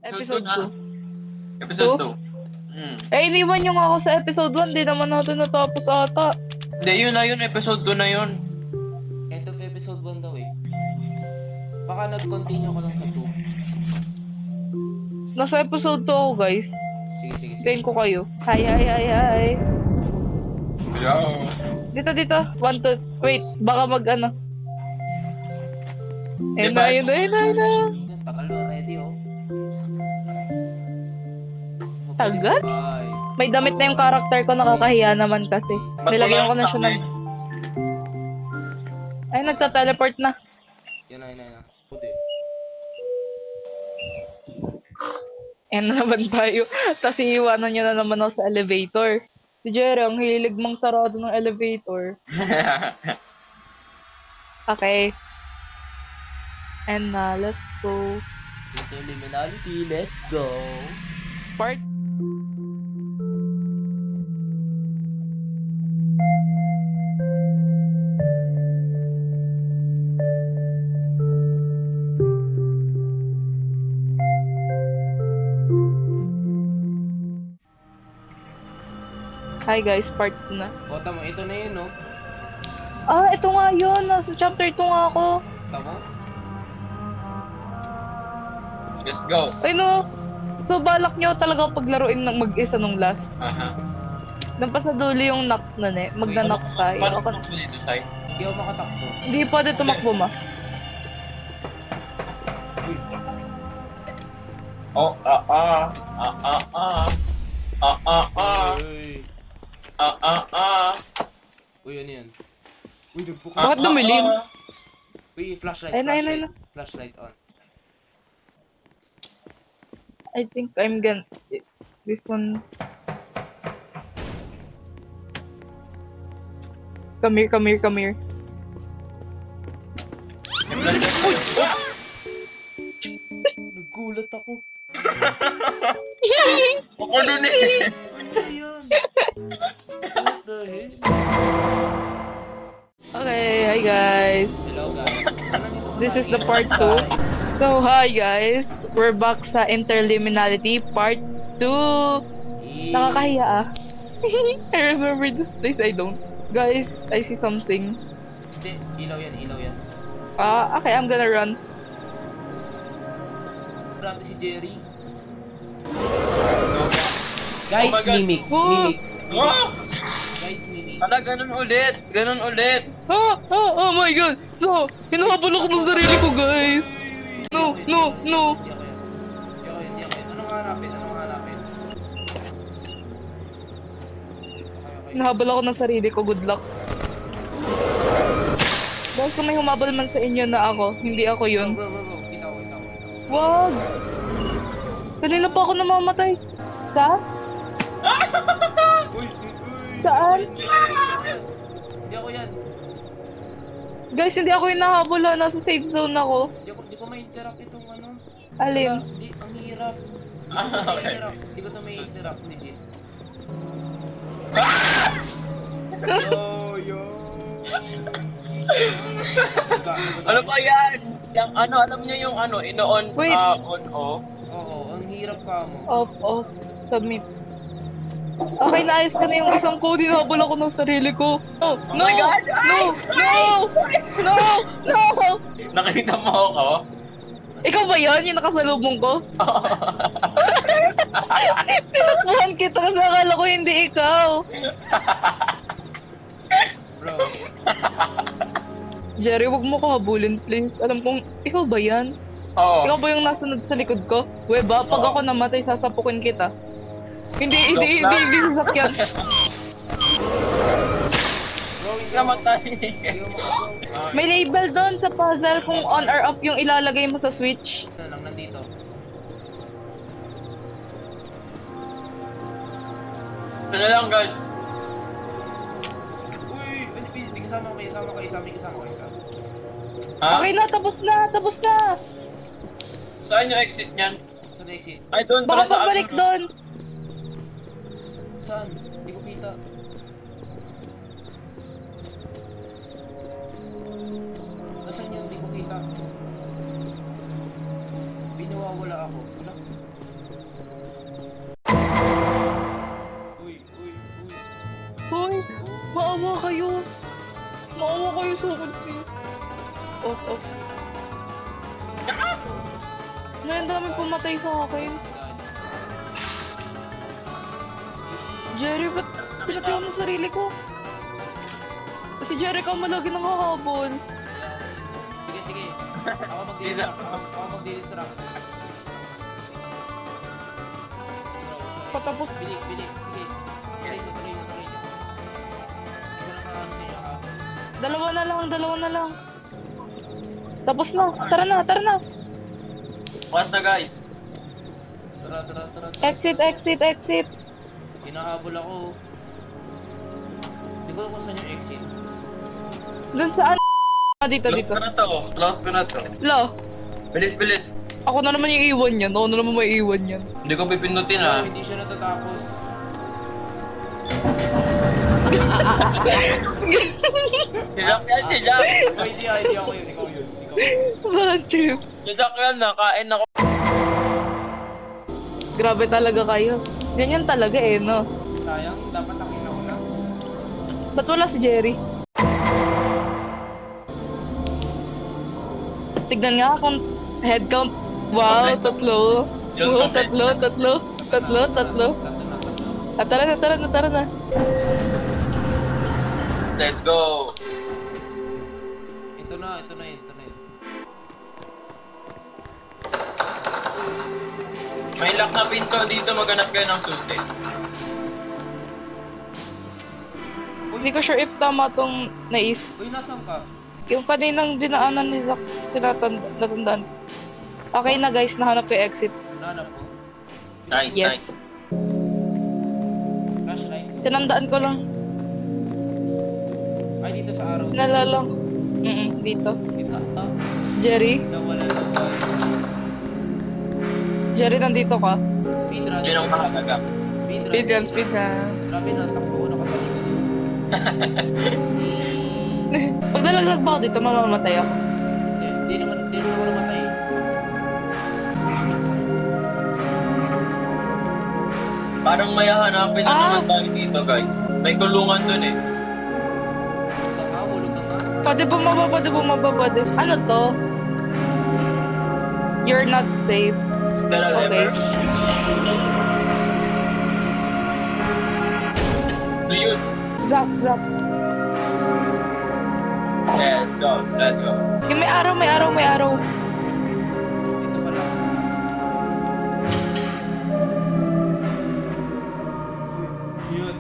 Episode 2. Episode 2? 2. Eh, iniwan nyo nga ako sa episode 1. Di naman natin natapos ata. Hindi, yun na yun. Episode 2 na yun. End of episode 1 daw eh. Baka nag-continue ko lang sa 2. Nasa episode 2 ako, guys. Sige, sige, sige. Hintayin ko kayo. Hi, hi, hi, hi. Hello. Dito, dito. 1, 2. Wait, baka mag-ano. Ayun na, ayun na, ayun na, ayun na. Yan, tagal mo. Ready oh. Tagal? Bye. May damit na yung character ko, nakakahiya naman kasi. Nilagyan ko na siya ng... Ay, nagta-teleport na. Yan na, yan na, yan na. Puti. Ayan na naman tayo. Tapos iiwanan nyo na naman ako sa elevator. Si Jerry, ang hilig mang sarado ng elevator. Okay. And let's go. Interliminality, let's go. Part. Hi guys, part 2 na. O, tamo, ito na yun, no? Ah, ito nga yun. Nasa chapter 2 nga ako. Tamo? Let's go. Ay no. So, balak nyo talaga paglaruin ng mag-isa nung last. Aha. Nang pa sa dulo yung knock na ne. Magna-knock tayo. Paano Ako, ko dito tayo? Hindi ako makatakbo. hindi pwede tumakbo ma. Uy, Oh, uy. Uy, ano yan? Uy, nagbukas. Bakit dumilim? Uy, flashlight, Ayun na, ayun na, flashlight. ayun na. Flashlight on. I think I'm gonna... This one... Come here, come here, come here. Nagulat ako. Ako nun eh. Ano yan? What the heck? Okay, hi guys. Hello, guys. This is the part 2. So, hi guys. We're back sa Interliminality part 2. Nakakahiya ah. I remember this place, I don't. Guys, I see something. Hindi, ilaw yan, ilaw yan. Okay, I'm gonna run. Brate si Jerry. Guys, Oh my God. mimic. Oh. Mimic. Oh! Guys, mimic. Ala, ganun ulit. Ganun ulit. Oh my god! So, hinahabol ako ng sarili ko, guys! No, no, no! Hindi ako yan. Hindi ako yan, hindi ako yan. Anong hanapin? Anong hanapin? Okay. Hinahabol ako ng sarili ko, good luck. Guys, kung may humabol man sa inyo na ako, hindi ako yun. Bro. Kita ko. Wag! Kanina pa ako namamatay. Sa? Uy. Saan? Hindi ako yan. Guys, hindi ako yung nahabol ha. Nasa safe zone ako. Hindi ko ma-interact itong ano. Alin? Hindi, ang hirap. Okay. Hindi ko to ma-interact, legit. Yo. Ano ba yan? Yung ano, alam niyo yung ano, ino-on, Wait. on, off. Oo, ang hirap ka mo. Off. Submit. Okay, naayos ko na yung isang code. Hinahabol ako ng sarili ko. No! Oh No! my God! No! No! No! No! Nakita mo ako? Ikaw ba yan? Yung nakasalubong ko? Tinakbuhan kita kasi akala ko hindi ikaw. Bro, Jerry, wag mo ko habulin, please. Alam kong, ikaw ba yan? Oo. Ikaw ba yung nasunod sa likod ko? Weba, pag ako namatay, sasapukin kita. Hindi sasakyan. bro, hindi ako Namatay. hindi ako makagawa. May label doon sa puzzle kung on or off yung ilalagay mo sa switch. Ano lang, nandito. Ito na lang, guys. Uy, hindi kasama ko, kasama ko isa. Ha? Okay na, tapos na. Saan yung exit niyan? Saan na exit? Ay, doon Baka pala sa pagbalik ano. doon. Saan? Hindi ko kita. Nasaan yun? Hindi ko kita. Binawawala ako. Wala. namatay sa akin. Jerry, ba't pinatiwan mo sarili ko? Si Jerry ka malagi nang hahabol. Sige, sige. Ako mag-distract. Ako mag-distract. Patapos. Bilik, bilik. Sige. Tuloy mo, tuloy mo, tuloy mo. Isa lang nakano sa inyo habol. Dalawa na lang. Tapos na. Tara na, tara na. Bukas na guys. Tara, tara, tara. Exit. Hinahabol ako. Hindi ko alam kung saan yung exit. Dun saan? Dito. Close ko na to. Lo, Bilis. ako na naman yung iwan yan. Ako na naman may iwan yan. Hindi ko pipindutin Oh, ah. hindi siya natatapos. Si Jack yan, si Jack. Oh, hindi ako yun. Ikaw yun. Bad trip. Si Jack yan, nakain ako. Grabe talaga kayo. Ganyan talaga eh, no? Sayang, dapat ang inauna. Ba't wala si Jerry? Tignan nga kung head count. Wow, tatlo. Yun, Wow, kompleto. tatlo. Ah, tara na. Let's go. Ito na yun. May lock na pinto dito, maghanap kayo ng susi. Hindi ko sure if tama tong nais. Uy, nasan ka? Yung kaninang dinaanan ni Zack, natandaan. Okay na guys, nahanap ko yung exit. Nanap ko. Nice, Yes. nice. Flashlights. Tinandaan ko lang. Ay, dito sa araw. Nalalang. Dito. Dito. Ah, Jerry? nawala na tayo. Jerry, nandito ka. Speedrun. Yun ang mahalaga. Speedrun. Grabe na, takbo ko nakatalikod. Pag nalaglag ba ako dito, mamamatay ako. Hindi naman ako namatay. Parang may hanapin na naman tayo dito guys. May kulungan dun eh. Hulog ka nga. Pwede bumaba. Ano to? You're not safe. Is there a Okay. lever? Do you? Zap. Let's go. Yung may araw. Dito pala. Uy, yun.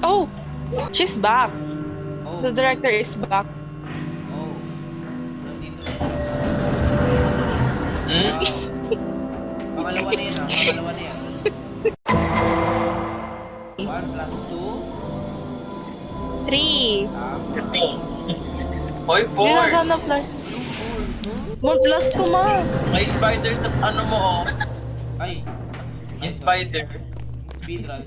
Oh! She's back. Oh, The director is back. oh. Nandito na siya. Hmm? Pangalawa na yan. 1 plus 2. 3. Tama. Hoy, 4. Ginagana flash. 1 plus 2 ma. May spider sa ano mo oh. Ay. Yung spider. Speedrun.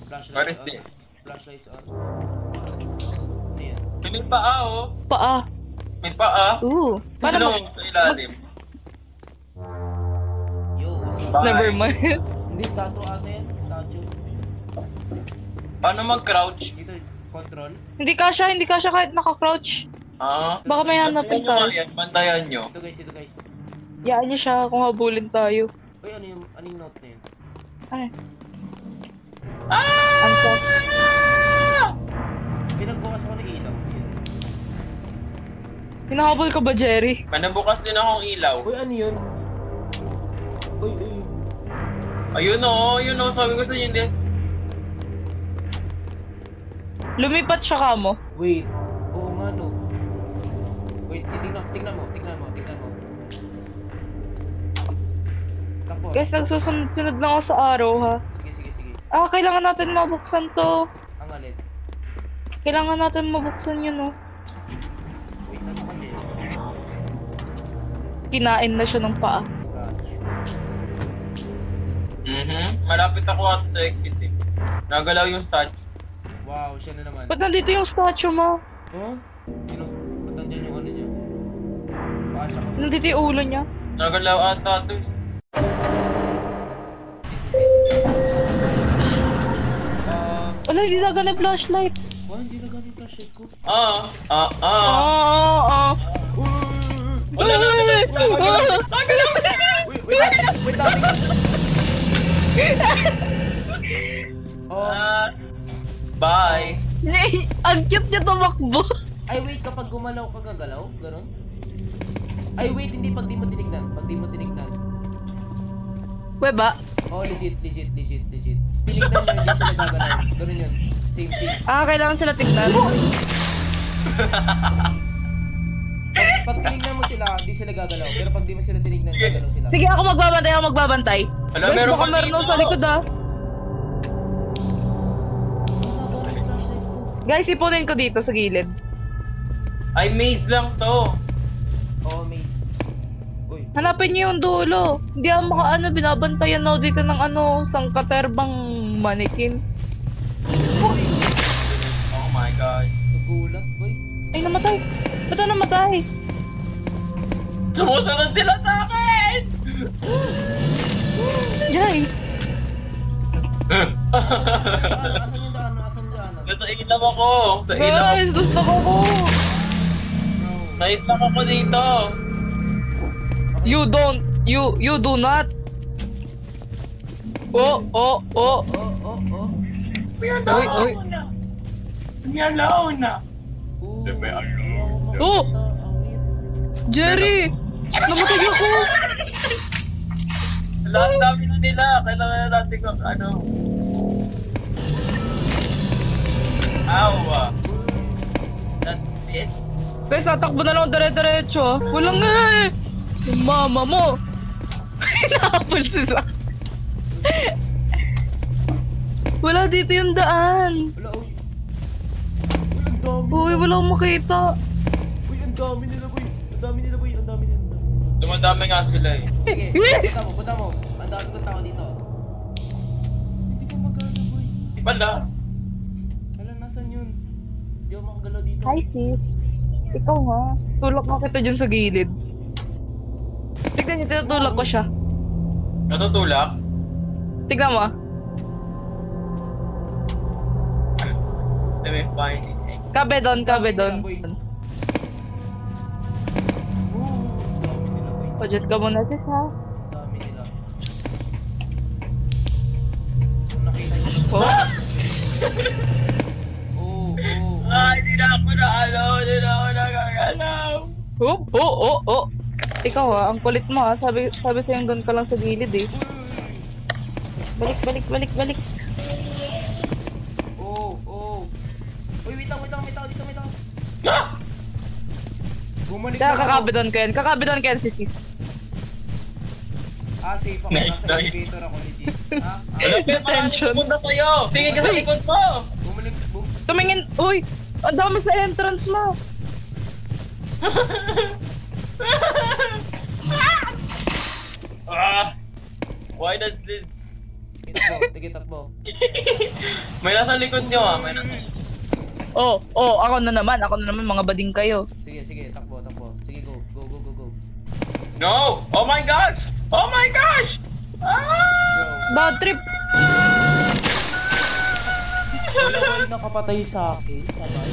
Flashlights What is on. this? Flashlights on. Ano yan? May paa oh. Paa. May paa. Paano Ano mag... sa ilalim? Yo, what's up? Bye. Never mind. Hindi, statue ata yan. Statue. Paano mag-crouch? Dito, control. Hindi kasha kahit naka-crouch. Ah? Baka may hanapin tayo. Bantayan nyo. Ito guys. Yaan niyo siya kung habulin tayo. Uy, ano yung note na yun? Ano? Ah! Anto? Pinagbukas ako ng ilaw. Yun. Hinahabol ka ba, Jerry? Manabukas din akong ilaw. Uy, ano yun? Uy. Ayun oh, sabi ko sa inyo din. Lumipat siya ka mo. Wait. Oo nga no. Wait, tingnan mo. Takbo. Guys, nagsusunod lang ako sa araw, ha? Sige. Kailangan natin mabuksan to. Ang alin. Kailangan natin mabuksan yun, oh. Wait, nasa ka dyan. Kinain na siya ng paa. Statue. Malapit ako at sa exit eh. Nagalaw yung statue. Wow, siya na naman. Ba't nandito yung statue mo? Huh? Sino? Ba't nandyan yung ano niya? Baka siya ka. Nandito yung ulo niya. Nagalaw ata ito. Ah, Wala, hindi na flashlight. Wow, hindi na ganun flashlight ko. Oo. Wala na, wala na. Wait lang. Bye. Ang cute niya tumakbo. Ay, wait, kapag gumalaw ka gagalaw? Ganon? Ay, wait, hindi pag di mo tinignan. Weba? Oh, legit. Tinignan nyo, hindi sila gagalaw. Ganon yun. Same. Kailangan sila tignan. Pag tinignan mo sila, hindi sila gagalaw. Pero pag di mo sila tinignan, gagalaw sila. Sige, ako magbabantay. Wala, Guys, meron baka pa meron dito. sa likod ah. Guys, ipunin ko dito sa gilid. Ay, maze lang to. Oh, maze. Uy. Hanapin niyo yung dulo. Hindi ako binabantayan ako dito ng sangkaterbang manikin. Oh my god. Nagulat, boy. Ay, namatay. Ba't namatay? Sumusunod sila sa akin! Yay! Asan yung daan? Nasa ilaw ako. Sa ilaw. Guys, gusto ko ko. Nice lang ako dito. You do not. Oh. Oh. Uy. Me alone. Ooh. Leave me alone. Oh! Jerry! Namatay ako! Wala, ang dami na nila. Kailangan na natin kung ano. Awa. That's it. Guys, tatakbo na lang dire-diretso. Walang nga eh! Yung mama mo! Hinapol si Zack. Wala dito yung daan. Wala, uy. Uy, ang dami. Uy, wala akong makita. Uy, ang dami nila, boy. Ang dami nila. Dumadami nga sila eh. Sige, punta mo. Ang dami kong tao dito. Hindi ko magana, boy. Di pala. Wala, nasan yun? Hindi ako makagalaw dito. Hi sis. Ikaw nga. Tulak mo kita dyan sa gilid. Tignan niyo, tinutulak ko siya. Natutulak? Tignan mo ah. Let me find it. Kabe doon. Boy. Ang dami nila, boy. Pajut ka muna sis ha. Ang dami nila. Kung nakita nyo. Oh. Hindi na ako nakagalaw. Oh. Ikaw ah, ang kulit mo ah. Sabi sa'yo doon ka lang sa gilid eh. Balik. Oh. Uy, wait lang. Dito, may tao. Bumalik Kaya na ako. kakabe doon kayo sis. Safe ako. Nice. Nasa elevator ako, legit. Alam mo, Detention. punta sa'yo. Tingin ka sa likod mo. Tumingin. Uy! Ang dami sa entrance mo. Why does this... Takbo. May nasa likod nyo ah. May nasa... Oh, ako na naman mga bading kayo. Sige, takbo. Sige, go. No! Oh my gosh! Bad trip. Wala kayo nakapatay sa akin, sabay.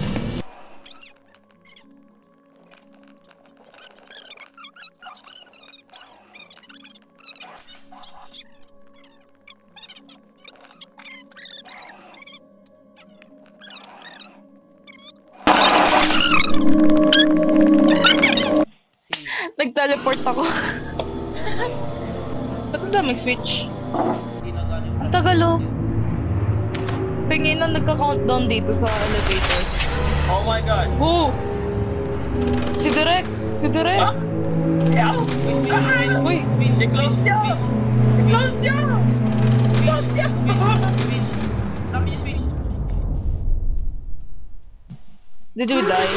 Nag-teleport ako. Ba't ang daming switch? Hindi na gano'n yung Ang tagal oh. Pingin na nagka-countdown dito sa elevator. Oh my god! Oh! Si Direk! Ah! Yaw! Uy! I-close niya! I-close niya! Tap yung switch. Did you die?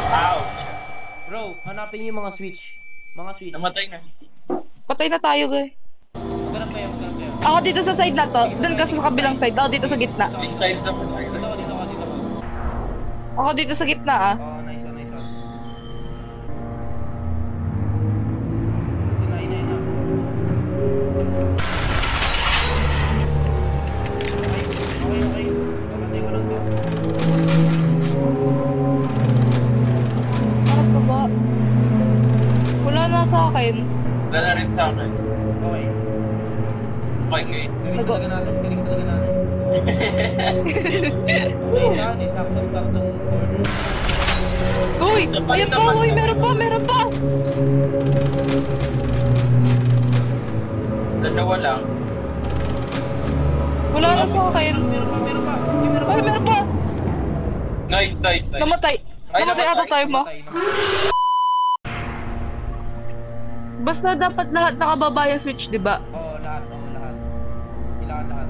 Ouch! Bro, hanapin niyo yung mga switch. Namatay na. Patay na tayo, guys. Maghanap kayo. Ako dito sa side na to. Doon ka sa kabilang side. Ako dito sa gitna. Big sides na po. Dito ko. Ako dito sa gitna ah. Oh, nice one. Yun na. Okay. Papatay ko lang to. akin. Wala na rin sa akin. Okay. Okay, ngayon. Galing talaga natin. Galing talaga natin. May isa, saktong tatlong order. Uy! Ayan pa! Uy! Meron pa! Meron pa! Dalawa lang. Wala na sa akin. Meron pa. Uy, meron pa. Ay, meron pa! Nice. Namatay. Ay, Namatay ata tayo mo. Namatay. Basta dapat lahat nakababa yung switch, di ba? Oo, lahat. Kailangan lahat.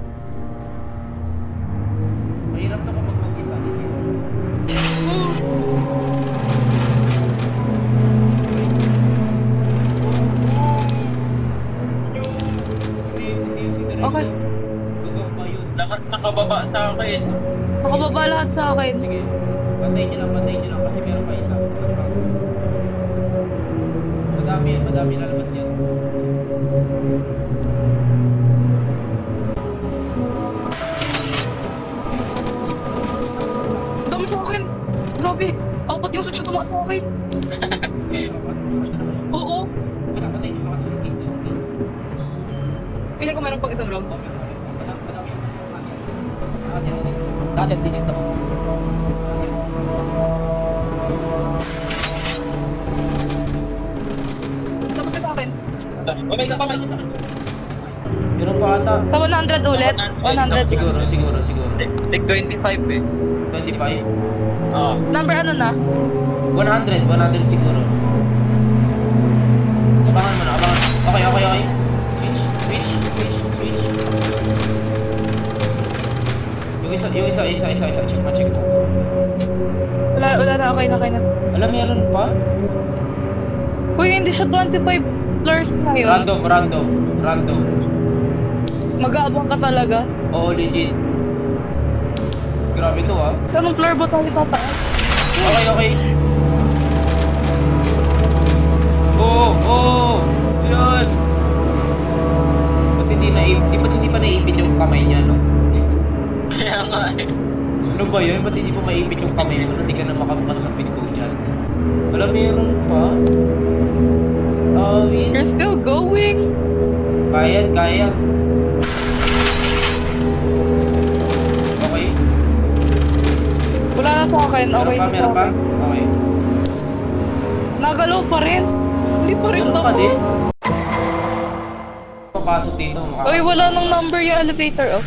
Mahirap to kapag mag-isa, legit. Hindi yung sinirito. Okay. Gugang pa yun. Lahat nakababa sa akin. Nakababa lahat sa akin. Sige, patayin niyo lang kasi meron pa isang round. Madami lalabas yan. Dami sa akin. Grabe. Apat yung switch na tumakas sa akin. Oo. Patayin niyo mga isang case. Piling ko meron pang isang round. Madami yan. Lahat yan, legit ako. Tapos na sa akin. Oh, may isa pa. Meron pa ata. Sa 100 ulit. 100. Siguro. Tig 25 eh. 25. Oo. Number ano na? 100 siguro. Abangan mo na. Okay. Switch. Yung isa. Check mo. Wala na. Okay na. Alam, meron pa? Uy, hindi siya 25 floors na yun. Random. Mag-aabang ka talaga. Oo, legit. Grabe to ah. Anong floor ba tayo tataas? Okay. Oo. Yan. Ba't hindi pa naipit yung kamay niya, no? Kaya nga eh. Ano ba yun? Ba't hindi pa maipit yung kamay mo? Hindi ka na makabukas ng pinto dyan. Wala, meron pa. Win. You're still going. Kaya. Okay. Wala na sa akin. Okay na sa Meron pa? akin. Okay. Nagalaw pa rin. Hindi pa rin Meron pa tapos. din? Papasok dito. Uy, wala nang number yung elevator. Oh.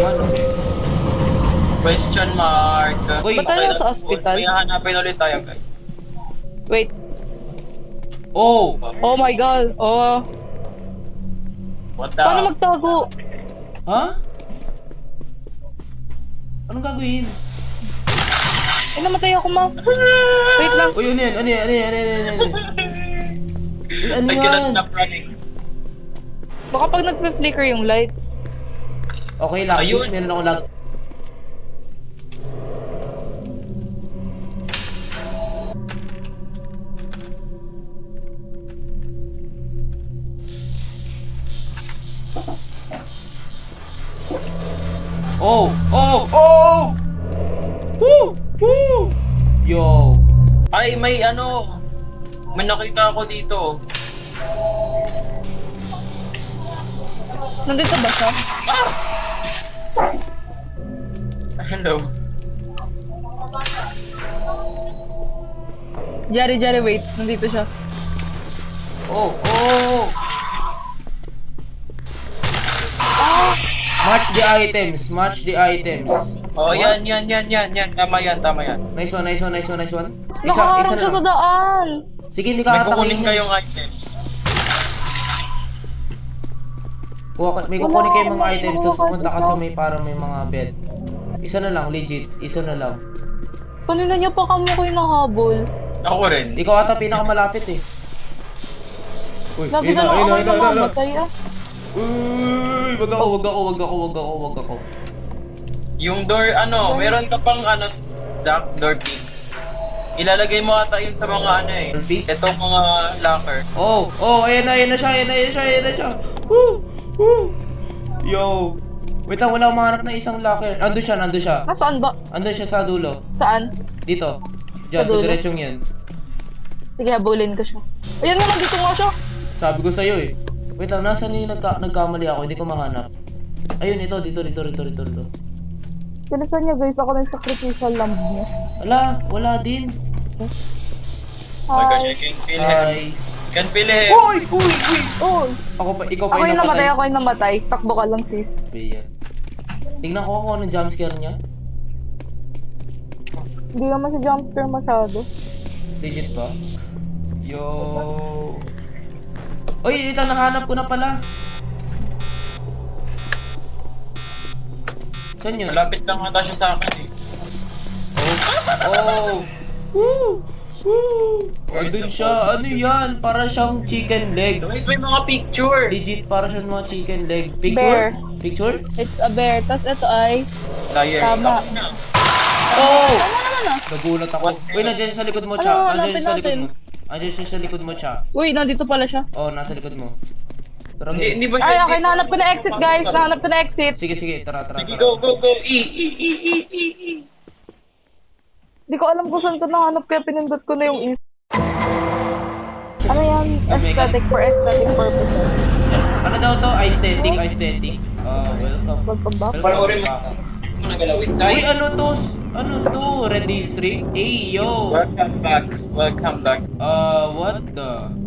Ano? Question mark. Uy, Ba't tayo sa hospital? May hahanapin ulit tayo, guys. Wait. Oh! Oh my god. Oh. What the? Paano magtago? Ha? Anong gagawin? Eh, namatay ako, ma. Wait lang. Uy, ano yan? Uy, ano I cannot yan? stop running. Baka pag nagpe-flicker yung lights. Okay lang, Ayun. meron ako lag. Oh! Woo! Yo! Ay, may may nakita ako dito. Nandito ba siya? Hello. Jari, wait. Nandito siya. Oh! Ah! Match the items. Oh, yan. Tama yan. Nice one. Nakaharap Isa siya sa na lang. daan. Sige, hindi May ka kukunin atakin kayong items. May kukunin kayong mga items, tapos pupunta ka sa may parang may mga bed. Isa na lang, legit. Isa na lang. Kanina niya pa kamo ko yung nahabol. Ako rin. Ikaw ata pinakamalapit eh. Uy, Lagi na lang ako yung namamatay ah. Uy, wag ako. Yung door, meron ka pang Zack, door pick. Ilalagay mo ata yun sa mga Door pick? Itong mga locker. Oh, ayan na siya. Woo! Yo. Wait lang, wala akong mahanap ng isang locker. Andun siya. Nasaan ba? Andun siya sa dulo. Saan? Dito. Diyan, Sa sa dulo? diretsong yan. Sige, habulin ko siya. Ayan nga, nandito nga siya. Sabi ko sa'yo eh. Wait lang, nasan yung nagkamali ako? Hindi ko mahanap. Ayun, ito. Dito. Sinasan niya guys, ako na yung sacrificial lamb niya. Wala din. Oh my gosh, Hi. I can feel him. Hi. Can feel him. Uy! Oh, Ikaw pa ako yung yung namatay, napatay. ako yung namatay. Takbo ka lang sis. Yan. Tingnan ko kung anong jumpscare niya. Hindi naman si jumpscare masyado. Legit ba? Yo. Uy, ito nahanap ko na pala. Saan yun? Malapit lang ata siya sa akin eh. Oh. Woo! Woo! Andun siya. Ano yan? Para siyang chicken legs. Wait, may mga picture. Legit, para siyang mga chicken leg. Bear. Picture? It's a bear. Tapos ito ay... Liar. Tama. Ako na. Oh! Tama naman ah. Nagulat ako. Uy, nandiyan siya sa likod mo, Ano, Cha. hanapin Nandiyan siya sa likod natin. mo. Nandiyan siya sa likod mo, Cha. Uy, nandito pala siya. Oh, nasa likod mo. Tara, Hindi ba Ay, siya okay. dito? Nahanap ko na exit guys. Nahanap ko na exit. Sige. Tara. Sige, go. E. Hindi ko alam kung saan ko nahanap kaya pinindot ko na yung is. Ano yan? Oh my God. Aesthetic for aesthetic purposes. Ano daw to? Aesthetic. Welcome. Welcome back. Panoorin mo. Ano nagalawin? Uy, ano to? Red District? Hey, yo! Welcome back. What the?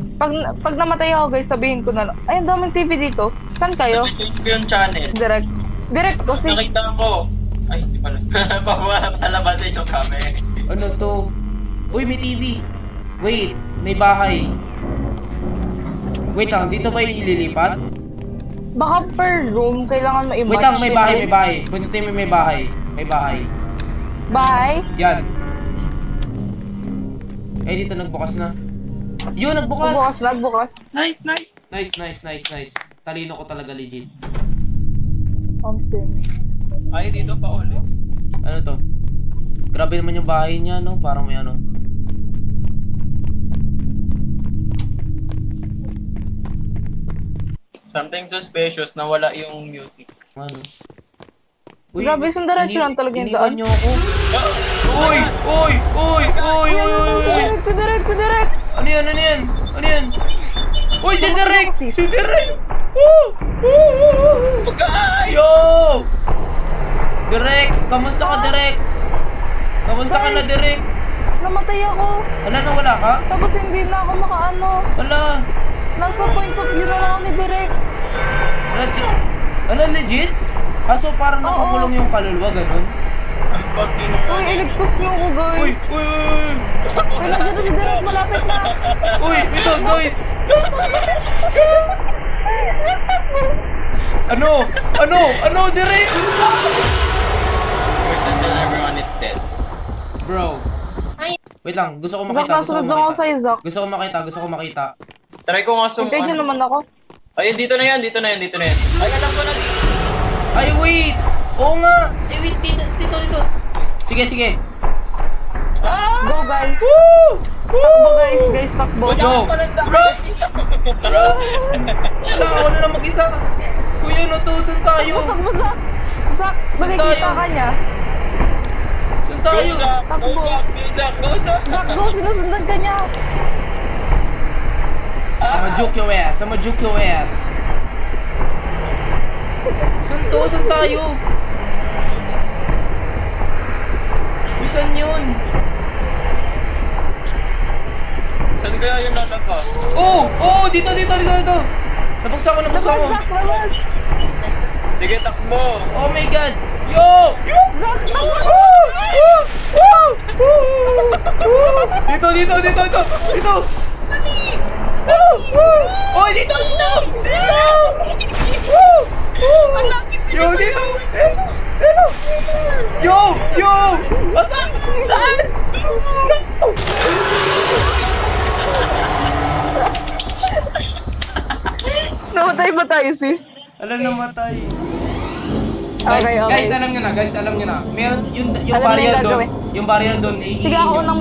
Pag namatay ako guys, sabihin ko na lang. Ay, ang daming TV dito. Saan kayo? Change ko yung channel. Direct kasi. Nakita ko. Ay, hindi pala. Palabasin yung camera. Ano to? Uy, may TV! Wait, may bahay. Wait lang, dito ba yung ililipat? Baka per room, kailangan mo i-match. Wait lang, may bahay. Punta mo may bahay. May bahay. Bahay? Yan. Eh, dito nagbukas na. Yun, nagbukas! Nagbukas. Nice. Nice. Talino ko talaga, legit. Something. Ay, dito pa ulit. Ano to? Grabe naman yung bahay niya, no? Parang may ano. Something suspicious na wala yung music. Ano? Grabe, isang diretso lang talaga yung iniwan daan. niyo ako. Uy! Si Direct! Ano yan? Uy, si Derek! sis. Si Derek! Yo! Derek! Kamusta ka, Derek? Kamusta ka na, Derek? Namatay ako. Wala na, wala ka? Tapos hindi na ako makaano. Wala. Nasa point of view na lang ako ni Direct. Legit? So parang nakakulong yung kaluluwa, ganun? Ang fucking... Uy, iligtas niyo ako guys. Uy! Uy, nandiyan na si Direct. Malapit na. Uy! Ito, guys! Ano, Derek? Wait until everyone is dead. Bro. Wait lang, gusto ko Zach, makita. nasunod lang ako sa'yo, Zach. Gusto ko makita. Try ko nga Hintayin niyo naman ako. Ayun, dito na yan. Ay, alam ko na. Ay, wait! Oo nga! Eh, wait, dito. Sige. Go guys. Woo! Takbo guys, takbo. Yo! Bro! Wala, ako na lang mag-isa. Kuya, ano to? Saan tayo? Takbo, Zach. Zach, Saan makikita tayo? ka niya. Saan tayo? Takbo. Zach, go, sinusundan ka niya. I'ma juke your ass. Saan tayo? Uy, saan yun? Saan kaya yung lalabas? Oh, dito. Nabagsak ako. Zach, labas. Sige, takbo. Oh my god. Yo! Zach, takbo. Dito. Oh, dito. Yo, dito. Yo! Saan? No! Namatay ba tayo, sis? Alam namatay. Okay. Guys, alam nyo na. Meron yung Alam na yung barrier doon. gagawin. Yung barrier doon. Sige, ako unang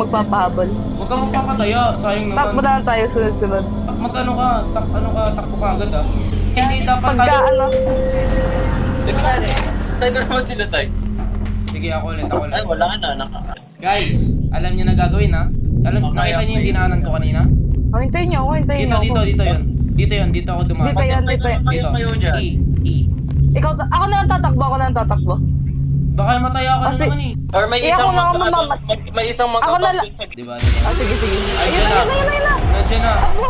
magpapahabol. Huwag kang magpapataya. Sayang Takbo naman. na lang tayo sunod-sunod. Mag-ano ka? Takbo ka agad ah. Hindi dapat Pagka ano, Nagkari. Tayo naman sila, Sai. Sige, ako ulit. Ay, wala na. Guys, alam nyo na gagawin ha? Okay, Nakita nyo yung okay. dinaanan ko kanina? Oh, hintayin niyo ako, hintayin niyo ako. Dito yun. Dito ako dumaan. Dito yan, dito yan. Kayo dyan. E. Ako na lang tatakbo. Baka matay ako na Kasi- naman eh. Or may Eh, ako isang na ang may isang Ako na mag-abandon sa Diba? Ah, sige. Ay, Ayun na. Nandiyan na. Ako.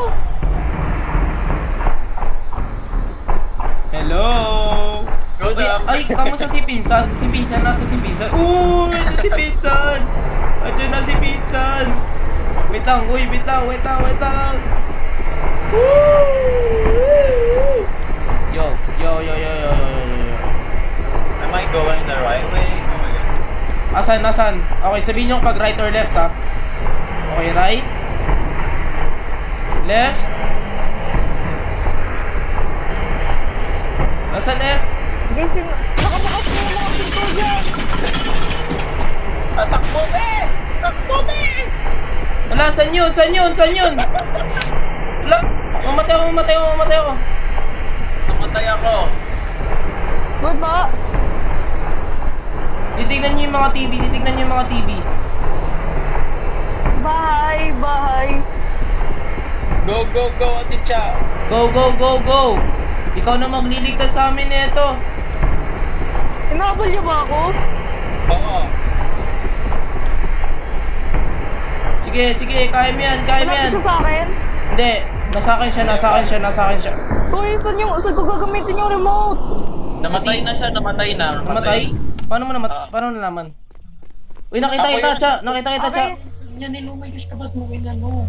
Hello! Go up. Ay, kamusta si Pinsan? Si Pinsan, nasa si Pinsan? Uy! Ito si Pinsan! Andiyan na si Pinsan! Wait lang. Woo! Yo. Am I going the right way? Oh my God. Asan? Okay, sabihin nyo pag right or left ha. Okay, right. Left. Nasa left. Guys, nakabakas na yung mga pinto dyan. Takbo, be! Wala, saan yun? Wala, mamatay ako. Namatay ako. Wait ba? Titignan nyo yung mga TV. Bahay. Go, Ate Cha. Go! Ikaw na magliligtas sa amin nito. Inahabol niyo ba ako? Oo. Sige, kaya mo yan. Malapit siya sa akin? Hindi, nasa akin siya. Uy, saan ko gagamitin yung remote? Namatay na siya. Namatay? Paano nalaman? Uy, nakita kita, Cha. Okay. Yan, oh my gosh, kabat mo no.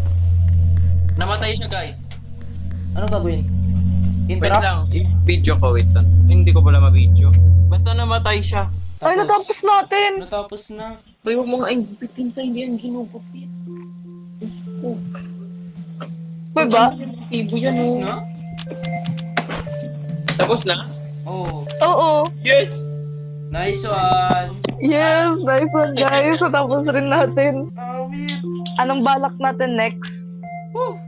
Namatay siya, guys. Anong gagawin? Wait Interrupt? lang, i-video ko, wait son. Hindi ko pala ma-video. Basta namatay siya. Ay, natapos natin. Natapos na. Uy, huwag mga impitin sa hindi yan ginugupit. Diyos ko. Wait ba? Sibo yan, Tapos oh. na? Tapos na? Oo. Oo. Yes! Nice one. Yes, nice one guys. Natapos rin natin. Awit. Anong balak natin next? Woo!